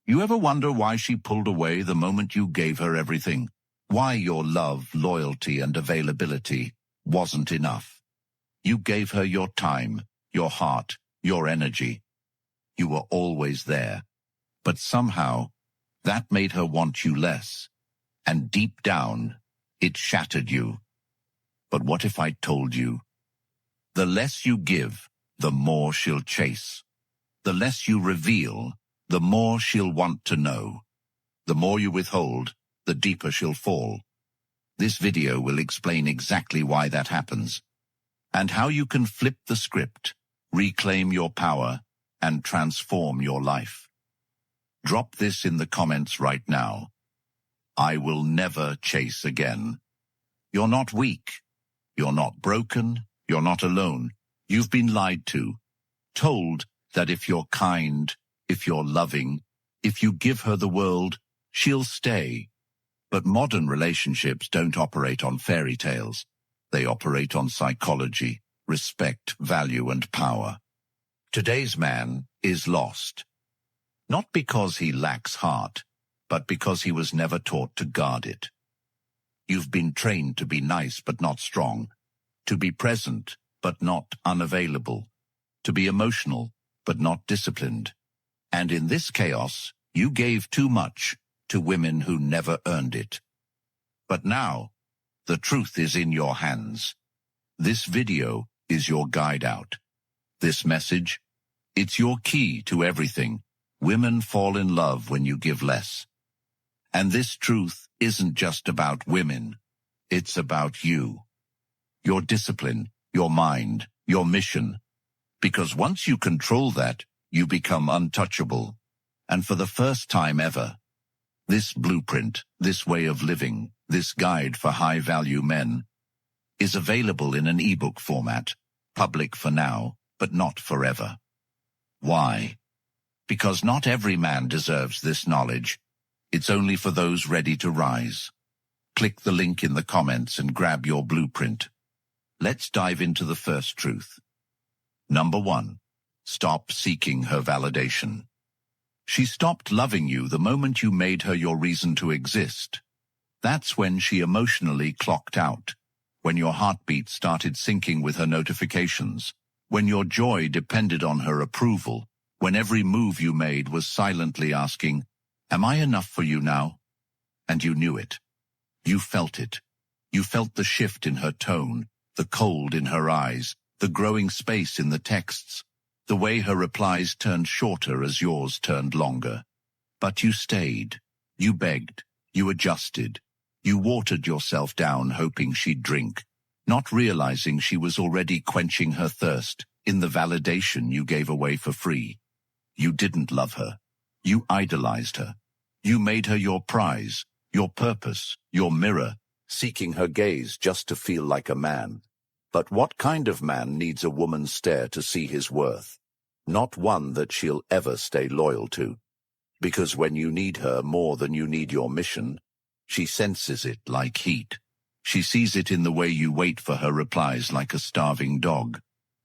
You ever wonder why she pulled away the moment you gave her everything? Why your love, loyalty, and availability wasn't enough? You gave her your time, your heart, your energy. You were always there. But somehow, that made her want you less. And deep down, it shattered you. But what if I told you? The less you give, the more she'll chase. The less you reveal, the more she'll want to know. The more you withhold, the deeper she'll fall. This video will explain exactly why that happens, and how you can flip the script, reclaim your power, and transform your life. Drop this in the comments right now. I will never chase again. You're not weak. You're not broken. You're not alone. You've been lied to, told that if you're kind, if you're loving, if you give her the world, she'll stay. But modern relationships don't operate on fairy tales. They operate on psychology, respect, value, and power. Today's man is lost. Not because he lacks heart, but because he was never taught to guard it. You've been trained to be nice but not strong, to be present but not unavailable, to be emotional but not disciplined. And in this chaos, you gave too much to women who never earned it. But now, the truth is in your hands. This video is your guide out. This message, it's your key to everything. Women fall in love when you give less. And this truth isn't just about women. It's about you. Your discipline, your mind, your mission. Because once you control that, you become untouchable. And for the first time ever, this blueprint, this way of living, this guide for high-value men, is available in an ebook format, public for now, but not forever. Why? Because not every man deserves this knowledge. It's only for those ready to rise. Click the link in the comments and grab your blueprint. Let's dive into the first truth. Number 1. Stop seeking her validation. She stopped loving you the moment you made her your reason to exist. That's when she emotionally clocked out, when your heartbeat started syncing with her notifications, when your joy depended on her approval, when every move you made was silently asking, "Am I enough for you now?" And you knew it. You felt it. You felt the shift in her tone, the cold in her eyes, the growing space in the texts, the way her replies turned shorter as yours turned longer. But you stayed. You begged. You adjusted. You watered yourself down hoping she'd drink, not realizing she was already quenching her thirst in the validation you gave away for free. You didn't love her. You idolized her. You made her your prize, your purpose, your mirror, seeking her gaze just to feel like a man. But what kind of man needs a woman's stare to see his worth? Not one that she'll ever stay loyal to. Because when you need her more than you need your mission, she senses it like heat. She sees it in the way you wait for her replies like a starving dog.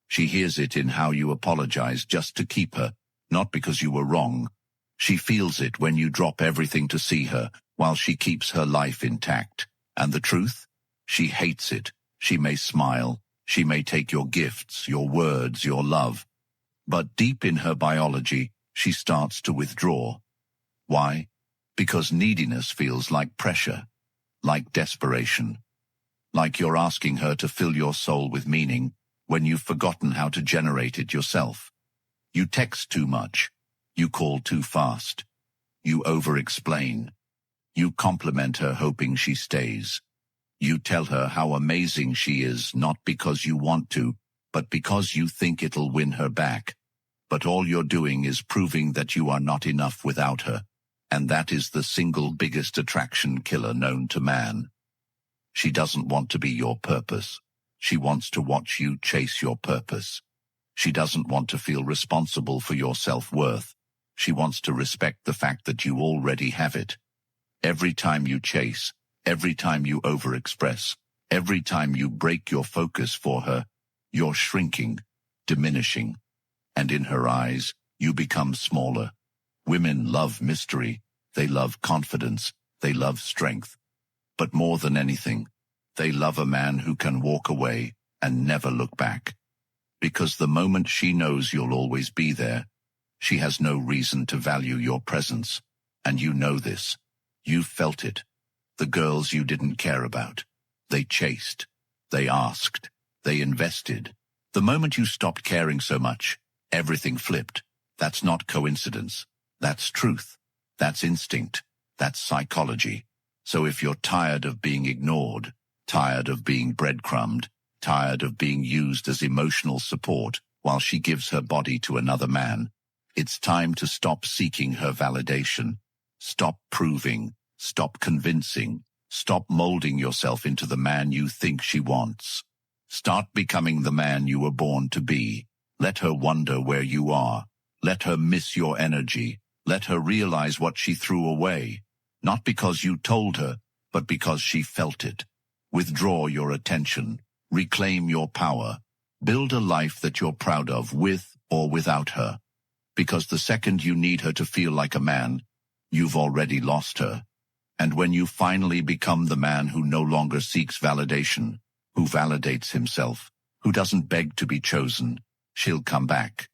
She hears it in how you apologize just to keep her, not because you were wrong. She feels it when you drop everything to see her, while she keeps her life intact. And the truth? She hates it. She may smile. She may take your gifts, your words, your love. But deep in her biology, she starts to withdraw. Why? Because neediness feels like pressure, like desperation, like you're asking her to fill your soul with meaning when you've forgotten how to generate it yourself. You text too much. You call too fast. You over-explain. You compliment her hoping she stays. You tell her how amazing she is, not because you want to, but because you think it'll win her back. But all you're doing is proving that you are not enough without her. And that is the single biggest attraction killer known to man. She doesn't want to be your purpose. She wants to watch you chase your purpose. She doesn't want to feel responsible for your self-worth. She wants to respect the fact that you already have it. Every time you chase, every time you overexpress, every time you break your focus for her, you're shrinking, diminishing. And in her eyes, you become smaller. Women love mystery, they love confidence, they love strength. But more than anything, they love a man who can walk away and never look back. Because the moment she knows you'll always be there, she has no reason to value your presence. And you know this. You've felt it. The girls you didn't care about. They chased. They asked. They invested. The moment you stopped caring so much, everything flipped. That's not coincidence. That's truth. That's instinct. That's psychology. So if you're tired of being ignored, tired of being breadcrumbed, tired of being used as emotional support while she gives her body to another man, it's time to stop seeking her validation. Stop proving. Stop convincing. Stop molding yourself into the man you think she wants. Start becoming the man you were born to be. Let her wonder where you are. Let her miss your energy. Let her realize what she threw away. Not because you told her, but because she felt it. Withdraw your attention. Reclaim your power. Build a life that you're proud of with or without her. Because the second you need her to feel like a man, you've already lost her. And when you finally become the man who no longer seeks validation, who validates himself, who doesn't beg to be chosen, she'll come back.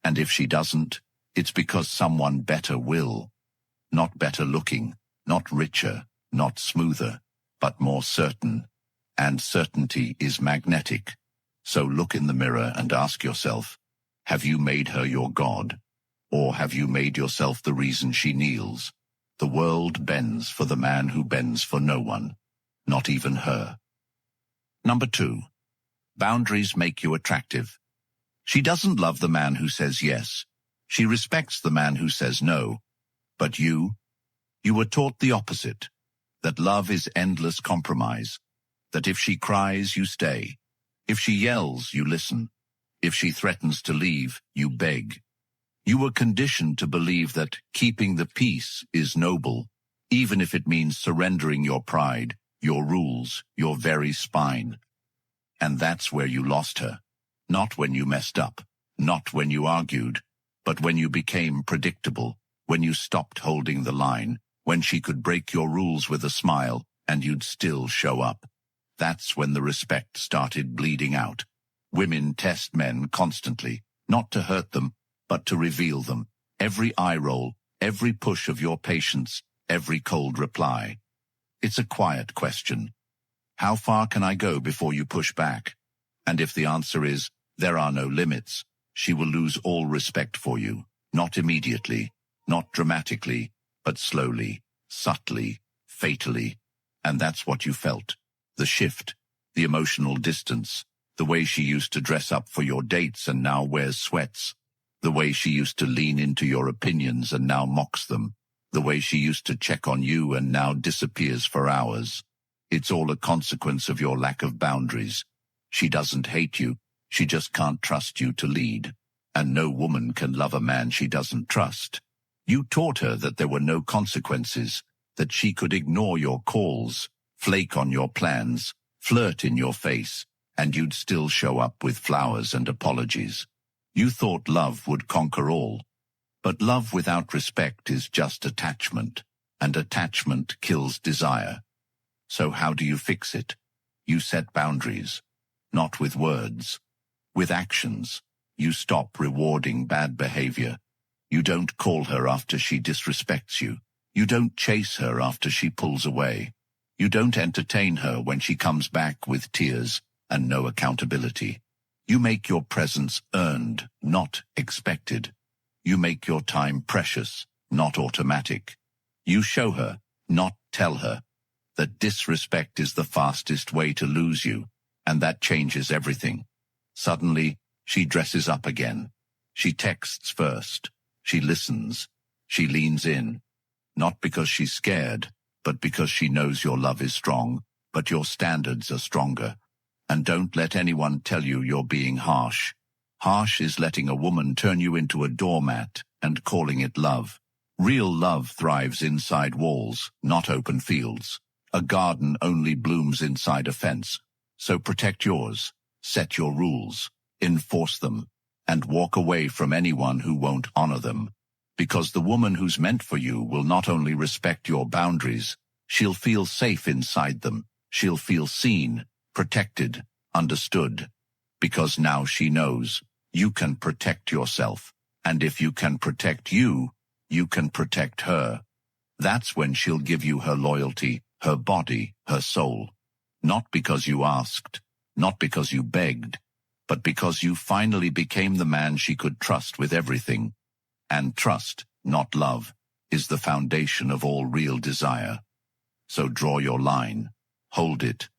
And if she doesn't, it's because someone better will. Not better looking, not richer, not smoother, but more certain. And certainty is magnetic. So look in the mirror and ask yourself, have you made her your God? Or have you made yourself the reason she kneels? The world bends for the man who bends for no one, not even her. Number 2. Boundaries make you attractive. She doesn't love the man who says yes. She respects the man who says no. But you were taught the opposite, that love is endless compromise, that if she cries, you stay. If she yells, you listen. If she threatens to leave, you beg. You were conditioned to believe that keeping the peace is noble, even if it means surrendering your pride, your rules, your very spine. And that's where you lost her. Not when you messed up, not when you argued, but when you became predictable, when you stopped holding the line, when she could break your rules with a smile and you'd still show up. That's when the respect started bleeding out. Women test men constantly, not to hurt them, but to reveal them. Every eye roll, every push of your patience, every cold reply. It's a quiet question. How far can I go before you push back? And if the answer is, there are no limits, she will lose all respect for you. Not immediately, not dramatically, but slowly, subtly, fatally. And that's what you felt. The shift, the emotional distance, the way she used to dress up for your dates and now wears sweats. The way she used to lean into your opinions and now mocks them. The way she used to check on you and now disappears for hours. It's all a consequence of your lack of boundaries. She doesn't hate you, she just can't trust you to lead. And no woman can love a man she doesn't trust. You taught her that there were no consequences, that she could ignore your calls, flake on your plans, flirt in your face, and you'd still show up with flowers and apologies. You thought love would conquer all. But love without respect is just attachment, and attachment kills desire. So how do you fix it? You set boundaries, not with words, with actions. You stop rewarding bad behavior. You don't call her after she disrespects you. You don't chase her after she pulls away. You don't entertain her when she comes back with tears and no accountability. You make your presence earned, not expected. You make your time precious, not automatic. You show her, not tell her, that disrespect is the fastest way to lose you, and that changes everything. Suddenly, she dresses up again. She texts first. She listens. She leans in. Not because she's scared, but because she knows your love is strong, but your standards are stronger. And don't let anyone tell you you're being harsh. Harsh is letting a woman turn you into a doormat and calling it love. Real love thrives inside walls, not open fields. A garden only blooms inside a fence. So protect yours, set your rules, enforce them, and walk away from anyone who won't honor them. Because the woman who's meant for you will not only respect your boundaries, she'll feel safe inside them. She'll feel seen, protected, understood. Because now she knows you can protect yourself. And if you can protect you, you can protect her. That's when she'll give you her loyalty, her body, her soul. Not because you asked, not because you begged, but because you finally became the man she could trust with everything. And trust, not love, is the foundation of all real desire. So draw your line, hold it,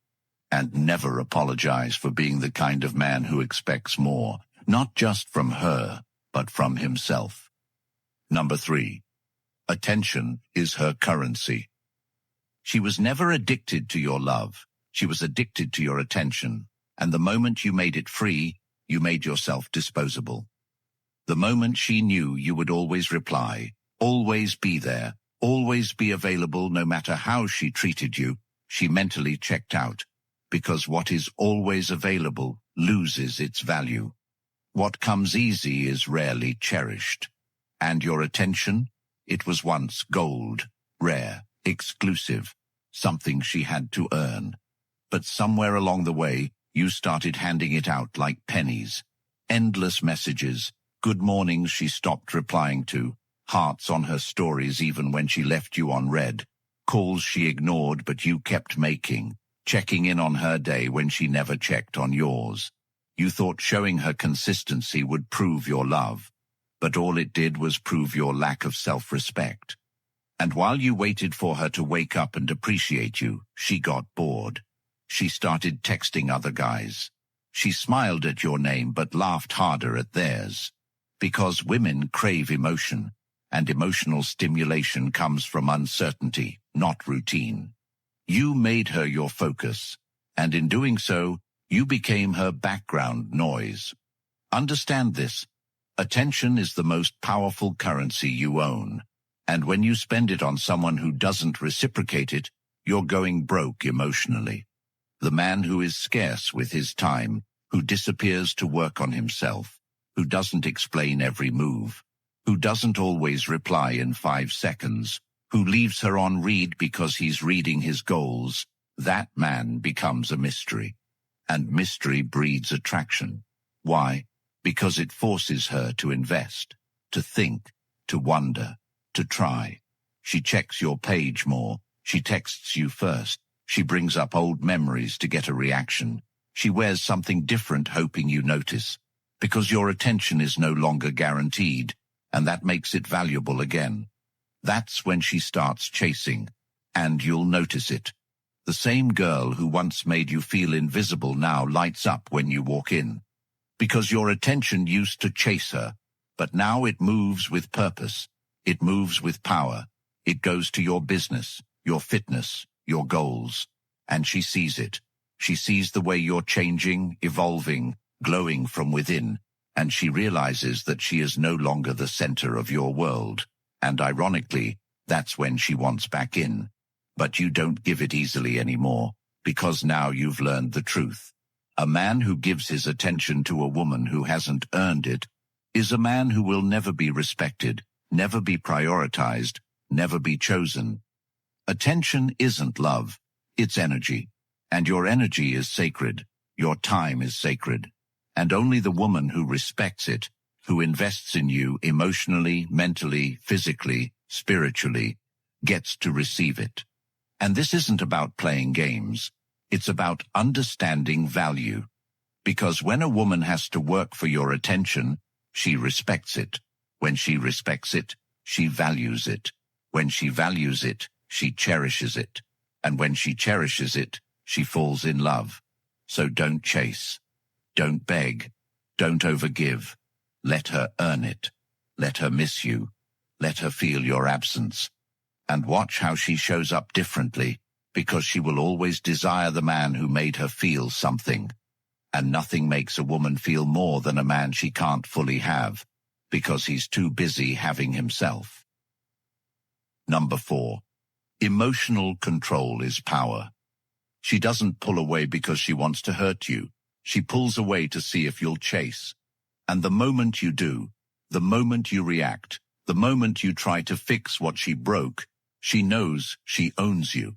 and never apologize for being the kind of man who expects more, not just from her, but from himself. Number 3. Attention is her currency. She was never addicted to your love. She was addicted to your attention. And the moment you made it free, you made yourself disposable. The moment she knew you would always reply, always be there, always be available no matter how she treated you, she mentally checked out. Because what is always available loses its value. What comes easy is rarely cherished. And your attention? It was once gold, rare, exclusive, something she had to earn. But somewhere along the way, you started handing it out like pennies. Endless messages, good mornings she stopped replying to, hearts on her stories even when she left you unread, calls she ignored but you kept making, checking in on her day when she never checked on yours. You thought showing her consistency would prove your love, but all it did was prove your lack of self-respect. And while you waited for her to wake up and appreciate you, she got bored. She started texting other guys. She smiled at your name but laughed harder at theirs. Because women crave emotion, and emotional stimulation comes from uncertainty, not routine. You made her your focus, and in doing so, you became her background noise. Understand this. Attention is the most powerful currency you own, and when you spend it on someone who doesn't reciprocate it, you're going broke emotionally. The man who is scarce with his time, who disappears to work on himself, who doesn't explain every move, who doesn't always reply in 5 seconds, who leaves her on read because he's reading his goals, that man becomes a mystery. And mystery breeds attraction. Why? Because it forces her to invest, to think, to wonder, to try. She checks your page more. She texts you first. She brings up old memories to get a reaction. She wears something different hoping you notice. Because your attention is no longer guaranteed, and that makes it valuable again. That's when she starts chasing, and you'll notice it. The same girl who once made you feel invisible now lights up when you walk in. Because your attention used to chase her, but now it moves with purpose. It moves with power. It goes to your business, your fitness, your goals. And she sees it. She sees the way you're changing, evolving, glowing from within, and she realizes that she is no longer the center of your world. And ironically, that's when she wants back in. But you don't give it easily anymore, because now you've learned the truth. A man who gives his attention to a woman who hasn't earned it is a man who will never be respected, never be prioritized, never be chosen. Attention isn't love, it's energy. And your energy is sacred, your time is sacred. And only the woman who respects it, who invests in you emotionally, mentally, physically, spiritually, gets to receive it. And this isn't about playing games. It's about understanding value. Because when a woman has to work for your attention, she respects it. When she respects it, she values it. When she values it, she cherishes it. And when she cherishes it, she falls in love. So don't chase. Don't beg. Don't overgive. Let her earn it. Let her miss you. Let her feel your absence. And watch how she shows up differently, because she will always desire the man who made her feel something. And nothing makes a woman feel more than a man she can't fully have, because he's too busy having himself. Number 4. Emotional control is power. She doesn't pull away because she wants to hurt you. She pulls away to see if you'll chase. And the moment you do, the moment you react, The moment you try to fix what she broke, she knows she owns you.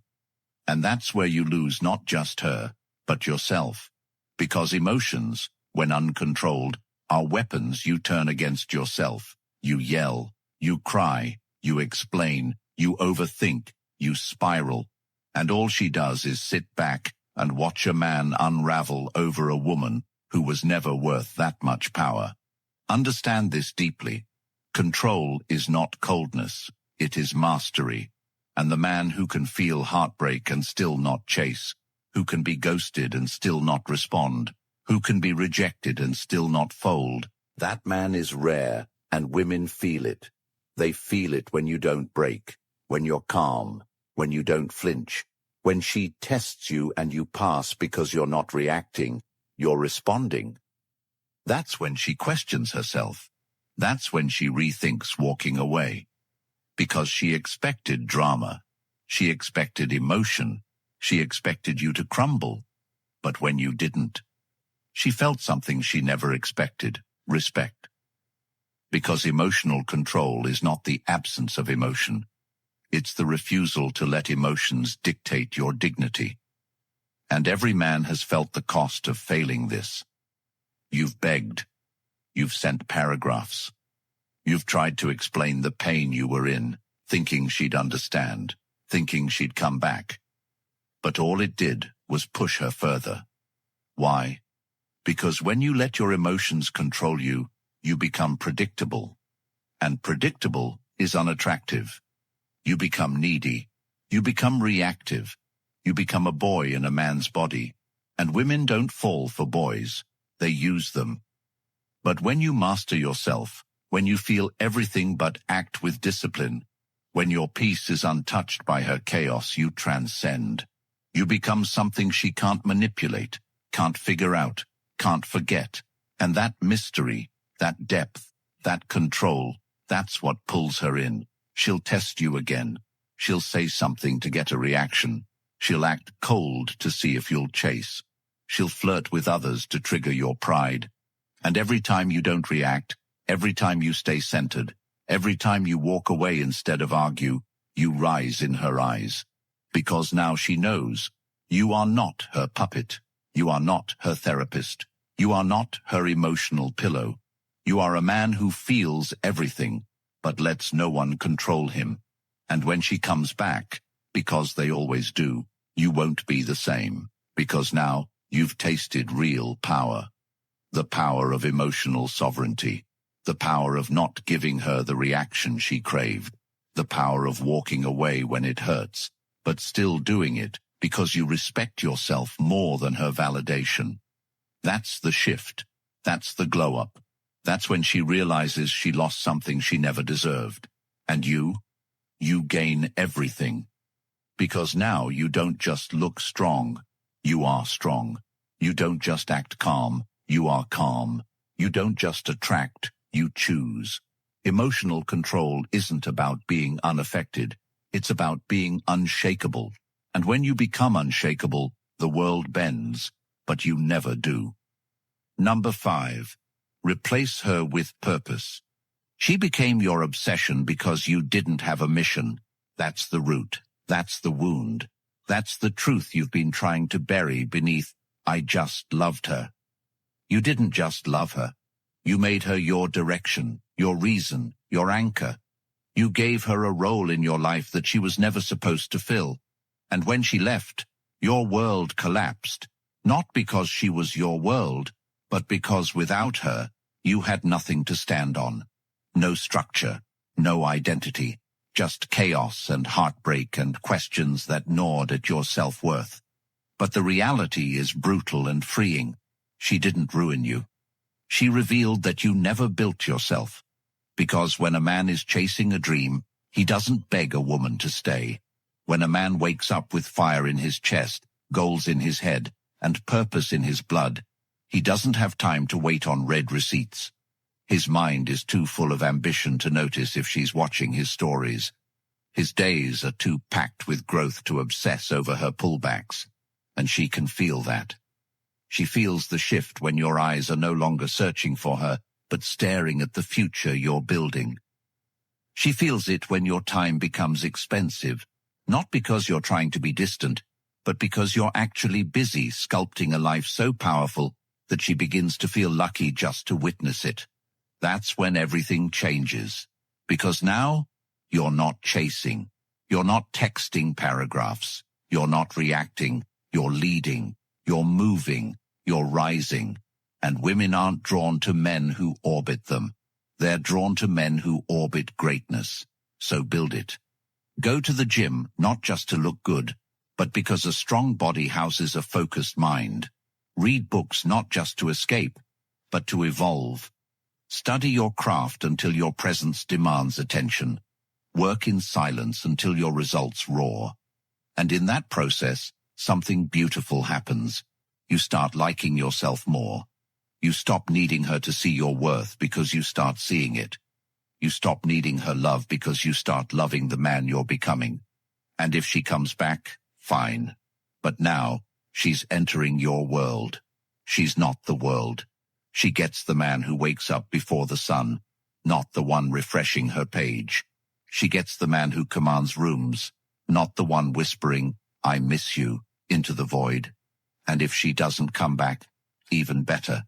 And that's where you lose not just her, but yourself. Because emotions, when uncontrolled, are weapons you turn against yourself. You yell, you cry, you explain, you overthink, you spiral. And all she does is sit back and watch a man unravel over a woman who was never worth that much power. Understand this deeply. Control is not coldness, it is mastery. And the man who can feel heartbreak and still not chase, who can be ghosted and still not respond, who can be rejected and still not fold, that man is rare, and women feel it. They feel it when you don't break, when you're calm, when you don't flinch, when she tests you and you pass because you're not reacting, you're responding. That's when she questions herself. That's when she rethinks walking away. Because she expected drama. She expected emotion. She expected you to crumble. But when you didn't, she felt something she never expected, respect. Because emotional control is not the absence of emotion. It's the refusal to let emotions dictate your dignity. And every man has felt the cost of failing this. You've begged. You've sent paragraphs. You've tried to explain the pain you were in, thinking she'd understand, thinking she'd come back. But all it did was push her further. Why? Because when you let your emotions control you, you become predictable. And predictable is unattractive. You become needy. You become reactive. You become a boy in a man's body. And women don't fall for boys. They use them. But when you master yourself, when you feel everything but act with discipline, when your peace is untouched by her chaos, you transcend. You become something she can't manipulate, can't figure out, can't forget. And that mystery, that depth, that control, that's what pulls her in. She'll test you again. She'll say something to get a reaction. She'll act cold to see if you'll chase. She'll flirt with others to trigger your pride. And every time you don't react, every time you stay centered, every time you walk away instead of argue, you rise in her eyes. Because now she knows you are not her puppet. You are not her therapist. You are not her emotional pillow. You are a man who feels everything, but lets no one control him. And when she comes back, because they always do, you won't be the same. Because now you've tasted real power. The power of emotional sovereignty. The power of not giving her the reaction she craved. The power of walking away when it hurts, but still doing it because you respect yourself more than her validation. That's the shift. That's the glow-up. That's when she realizes she lost something she never deserved. And you gain everything. Because now you don't just look strong, you are strong. You don't just act calm, you are calm. You don't just attract, you choose. Emotional control isn't about being unaffected, it's about being unshakable. And when you become unshakable, the world bends, but you never do. Number 5. Replace her with purpose. She became your obsession because you didn't have a mission. That's the root. That's the wound. That's the truth you've been trying to bury beneath, "I just loved her." You didn't just love her. You made her your direction, your reason, your anchor. You gave her a role in your life that she was never supposed to fill. And when she left, your world collapsed. Not because she was your world, but because without her, you had nothing to stand on. No structure, no identity, just chaos and heartbreak and questions that gnawed at your self-worth. But the reality is brutal and freeing. She didn't ruin you. She revealed that you never built yourself. Because when a man is chasing a dream, he doesn't beg a woman to stay. When a man wakes up with fire in his chest, goals in his head, and purpose in his blood, he doesn't have time to wait on red receipts. His mind is too full of ambition to notice if she's watching his stories. His days are too packed with growth to obsess over her pullbacks. And she can feel that. She feels the shift when your eyes are no longer searching for her, but staring at the future you're building. She feels it when your time becomes expensive, not because you're trying to be distant, but because you're actually busy sculpting a life so powerful that she begins to feel lucky just to witness it. That's when everything changes. Because now, you're not chasing. You're not texting paragraphs. You're not reacting. You're leading. You're moving. You're rising. And women aren't drawn to men who orbit them. They're drawn to men who orbit greatness. So build it. Go to the gym, not just to look good, but because a strong body houses a focused mind. Read books not just to escape, but to evolve. Study your craft until your presence demands attention. Work in silence until your results roar. And in that process, something beautiful happens. You start liking yourself more. You stop needing her to see your worth because you start seeing it. You stop needing her love because you start loving the man you're becoming. And if she comes back, fine. But now, she's entering your world. She's not the world. She gets the man who wakes up before the sun, not the one refreshing her page. She gets the man who commands rooms, not the one whispering, "I miss you," into the void. And if she doesn't come back, even better.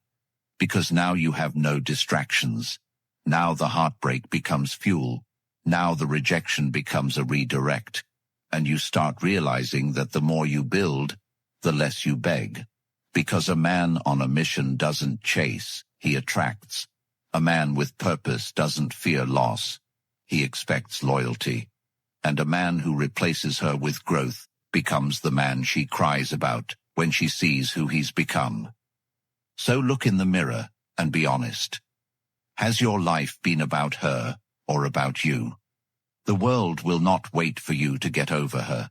Because now you have no distractions. Now the heartbreak becomes fuel. Now the rejection becomes a redirect. And you start realizing that the more you build, the less you beg. Because a man on a mission doesn't chase, he attracts. A man with purpose doesn't fear loss. He expects loyalty. And a man who replaces her with growth becomes the man she cries about when she sees who he's become. So look in the mirror and be honest. Has your life been about her or about you? The world will not wait for you to get over her.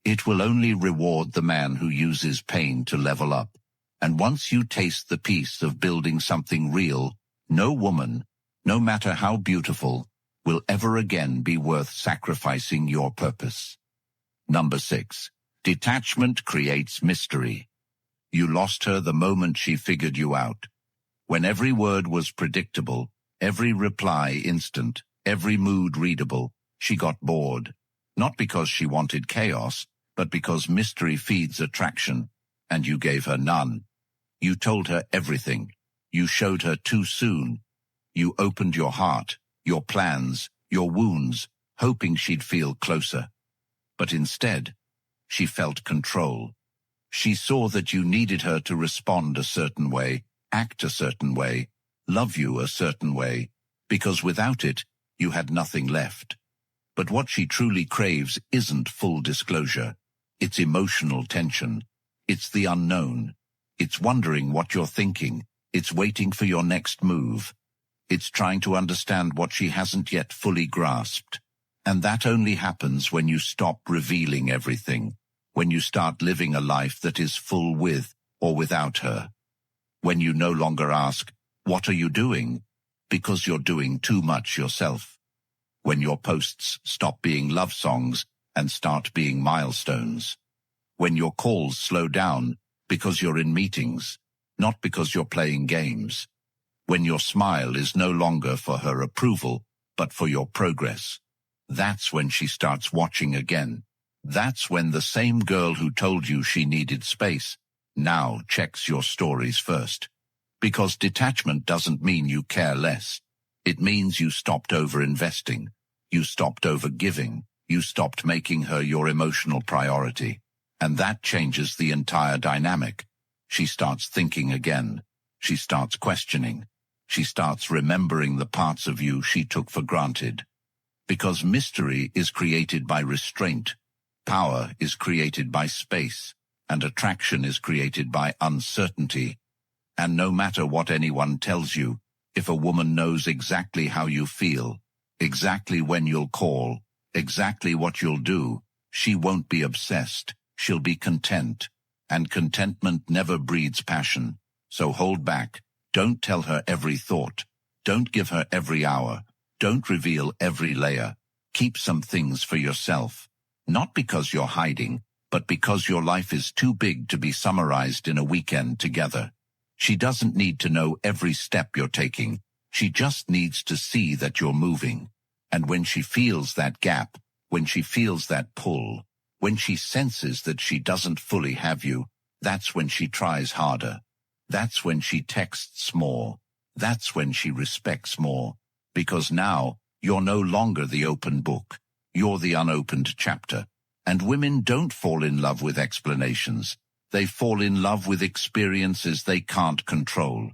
It will only reward the man who uses pain to level up. And once you taste the peace of building something real, no woman, no matter how beautiful, will ever again be worth sacrificing your purpose. Number 6. Detachment creates mystery. You lost her the moment she figured you out. When every word was predictable, every reply instant, every mood readable, she got bored. Not because she wanted chaos, but because mystery feeds attraction, and you gave her none. You told her everything. You showed her too soon. You opened your heart, your plans, your wounds, hoping she'd feel closer. But instead, she felt control. She saw that you needed her to respond a certain way, act a certain way, love you a certain way, because without it, you had nothing left. But what she truly craves isn't full disclosure. It's emotional tension. It's the unknown. It's wondering what you're thinking. It's waiting for your next move. It's trying to understand what she hasn't yet fully grasped. And that only happens when you stop revealing everything, when you start living a life that is full with or without her. When you no longer ask, "What are you doing?" because you're doing too much yourself. When your posts stop being love songs and start being milestones. When your calls slow down because you're in meetings, not because you're playing games. When your smile is no longer for her approval, but for your progress. That's when she starts watching again. That's when the same girl who told you she needed space now checks your stories first. Because detachment doesn't mean you care less. It means you stopped over-investing. You stopped over-giving. You stopped making her your emotional priority. And that changes the entire dynamic. She starts thinking again. She starts questioning. She starts remembering the parts of you she took for granted. Because mystery is created by restraint, power is created by space, and attraction is created by uncertainty. And no matter what anyone tells you, if a woman knows exactly how you feel, exactly when you'll call, exactly what you'll do, she won't be obsessed, she'll be content. And contentment never breeds passion. So hold back. Don't tell her every thought. Don't give her every hour. Don't reveal every layer. Keep some things for yourself. Not because you're hiding, but because your life is too big to be summarized in a weekend together. She doesn't need to know every step you're taking. She just needs to see that you're moving. And when she feels that gap, when she feels that pull, when she senses that she doesn't fully have you, that's when she tries harder. That's when she texts more. That's when she respects more. Because now, you're no longer the open book. You're the unopened chapter. And women don't fall in love with explanations. They fall in love with experiences they can't control.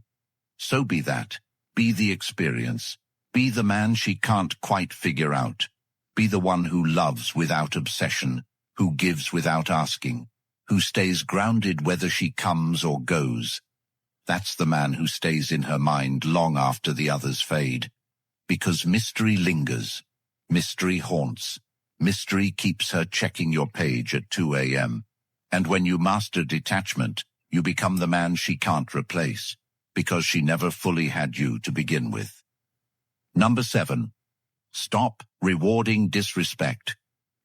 So be that. Be the experience. Be the man she can't quite figure out. Be the one who loves without obsession, who gives without asking, who stays grounded whether she comes or goes. That's the man who stays in her mind long after the others fade. Because mystery lingers. Mystery haunts. Mystery keeps her checking your page at 2 a.m. And when you master detachment, you become the man she can't replace, because she never fully had you to begin with. Number 7. Stop rewarding disrespect.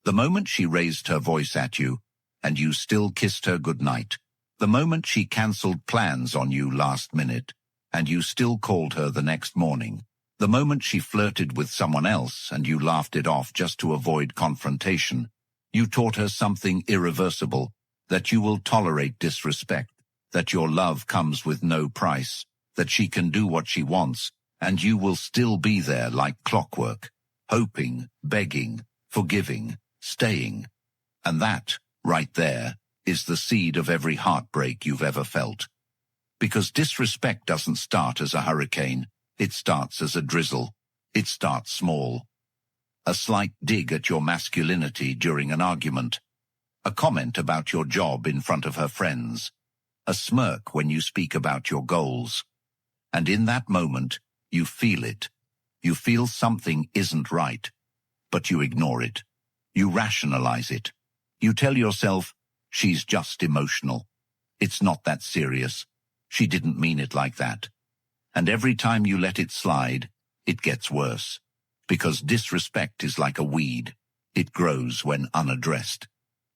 The moment she raised her voice at you, and you still kissed her goodnight. The moment she cancelled plans on you last minute, and you still called her the next morning. The moment she flirted with someone else, and you laughed it off just to avoid confrontation. You taught her something irreversible, that you will tolerate disrespect, that your love comes with no price, that she can do what she wants, and you will still be there like clockwork, hoping, begging, forgiving, staying. And that, right there, is the seed of every heartbreak you've ever felt. Because disrespect doesn't start as a hurricane, it starts as a drizzle. It starts small. A slight dig at your masculinity during an argument. A comment about your job in front of her friends. A smirk when you speak about your goals. And in that moment, you feel it. You feel something isn't right. But you ignore it. You rationalize it. You tell yourself, she's just emotional. It's not that serious. She didn't mean it like that. And every time you let it slide, it gets worse. Because disrespect is like a weed. It grows when unaddressed.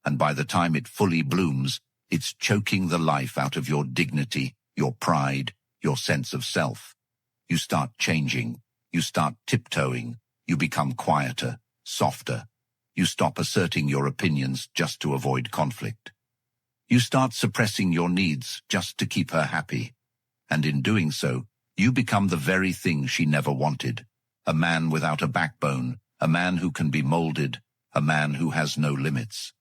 And by the time it fully blooms, it's choking the life out of your dignity, your pride, your sense of self. You start changing. You start tiptoeing. You become quieter, softer. You stop asserting your opinions just to avoid conflict. You start suppressing your needs just to keep her happy. And in doing so, you become the very thing she never wanted. A man without a backbone, a man who can be molded, a man who has no limits.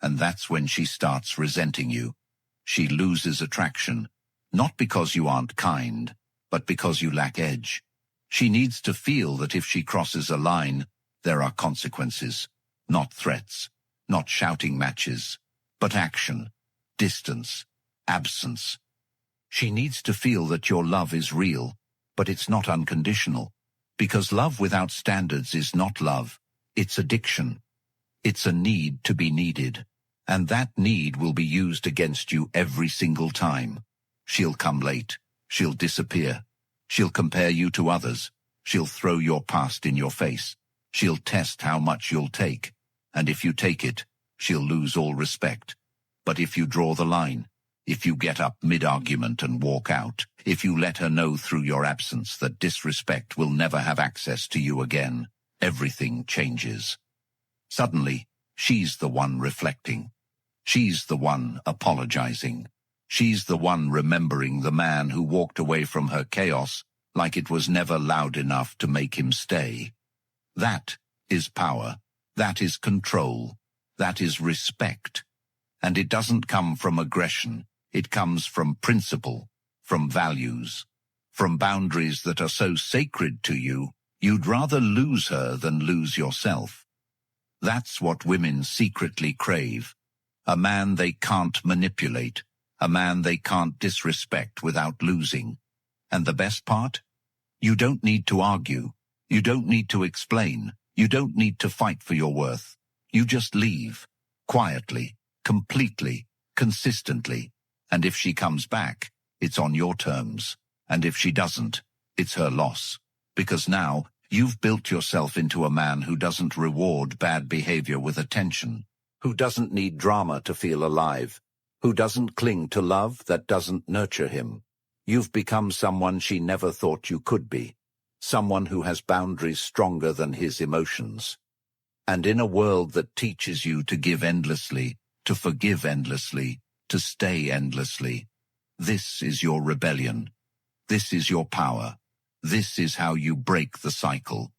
And that's when she starts resenting you. She loses attraction, not because you aren't kind, but because you lack edge. She needs to feel that if she crosses a line, there are consequences, not threats, not shouting matches, but action, distance, absence. She needs to feel that your love is real, but it's not unconditional. Because love without standards is not love, it's addiction. It's a need to be needed. And that need will be used against you every single time. She'll come late. She'll disappear. She'll compare you to others. She'll throw your past in your face. She'll test how much you'll take. And if you take it, she'll lose all respect. But if you draw the line, if you get up mid-argument and walk out, if you let her know through your absence that disrespect will never have access to you again, everything changes. Suddenly, she's the one reflecting. She's the one apologizing. She's the one remembering the man who walked away from her chaos like it was never loud enough to make him stay. That is power. That is control. That is respect. And it doesn't come from aggression. It comes from principle, from values, from boundaries that are so sacred to you, you'd rather lose her than lose yourself. That's what women secretly crave. A man they can't manipulate, a man they can't disrespect without losing. And the best part? You don't need to argue. You don't need to explain. You don't need to fight for your worth. You just leave, quietly, completely, consistently. And if she comes back, it's on your terms. And if she doesn't, it's her loss. Because now, you've built yourself into a man who doesn't reward bad behavior with attention, who doesn't need drama to feel alive, who doesn't cling to love that doesn't nurture him. You've become someone she never thought you could be. someone who has boundaries stronger than his emotions. And in a world that teaches you to give endlessly, to forgive endlessly, to stay endlessly, this is your rebellion. This is your power. This is how you break the cycle.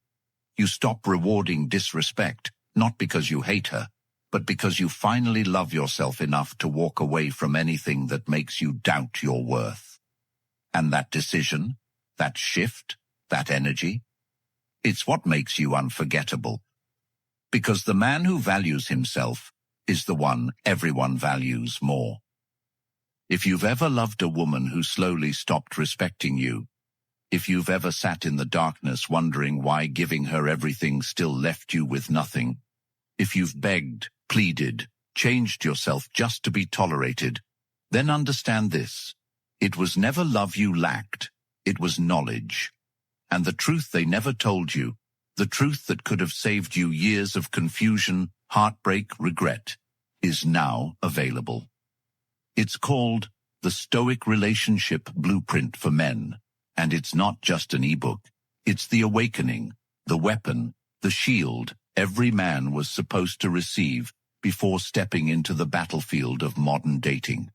You stop rewarding disrespect, not because you hate her, but because you finally love yourself enough to walk away from anything that makes you doubt your worth. And that decision, that shift, that energy, it's what makes you unforgettable. Because the man who values himself is the one everyone values more. If you've ever loved a woman who slowly stopped respecting you, if you've ever sat in the darkness wondering why giving her everything still left you with nothing, if you've begged, pleaded, changed yourself just to be tolerated, then understand this. It was never love you lacked, it was knowledge. And the truth they never told you, the truth that could have saved you years of confusion, heartbreak, regret, is now available. It's called the Stoic Relationship Blueprint for Men, and it's not just an ebook. It's the awakening, the weapon, the shield every man was supposed to receive before stepping into the battlefield of modern dating.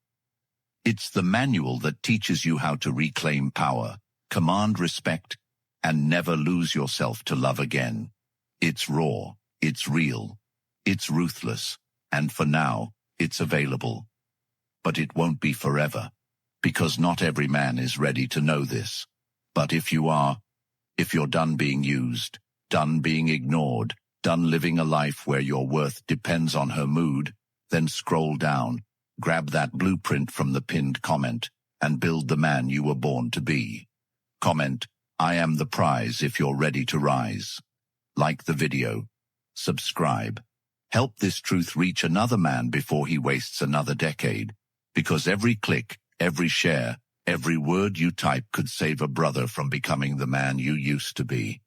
It's the manual that teaches you how to reclaim power, command respect, and never lose yourself to love again. It's raw, it's real, it's ruthless, and for now, it's available. But it won't be forever, because not every man is ready to know this. But if you are, if you're done being used, done being ignored, done living a life where your worth depends on her mood, then scroll down, grab that blueprint from the pinned comment, and build the man you were born to be. Comment, I am the prize if you're ready to rise. Like the video. Subscribe. Help this truth reach another man before he wastes another decade. Because every click, every share, every word you type could save a brother from becoming the man you used to be.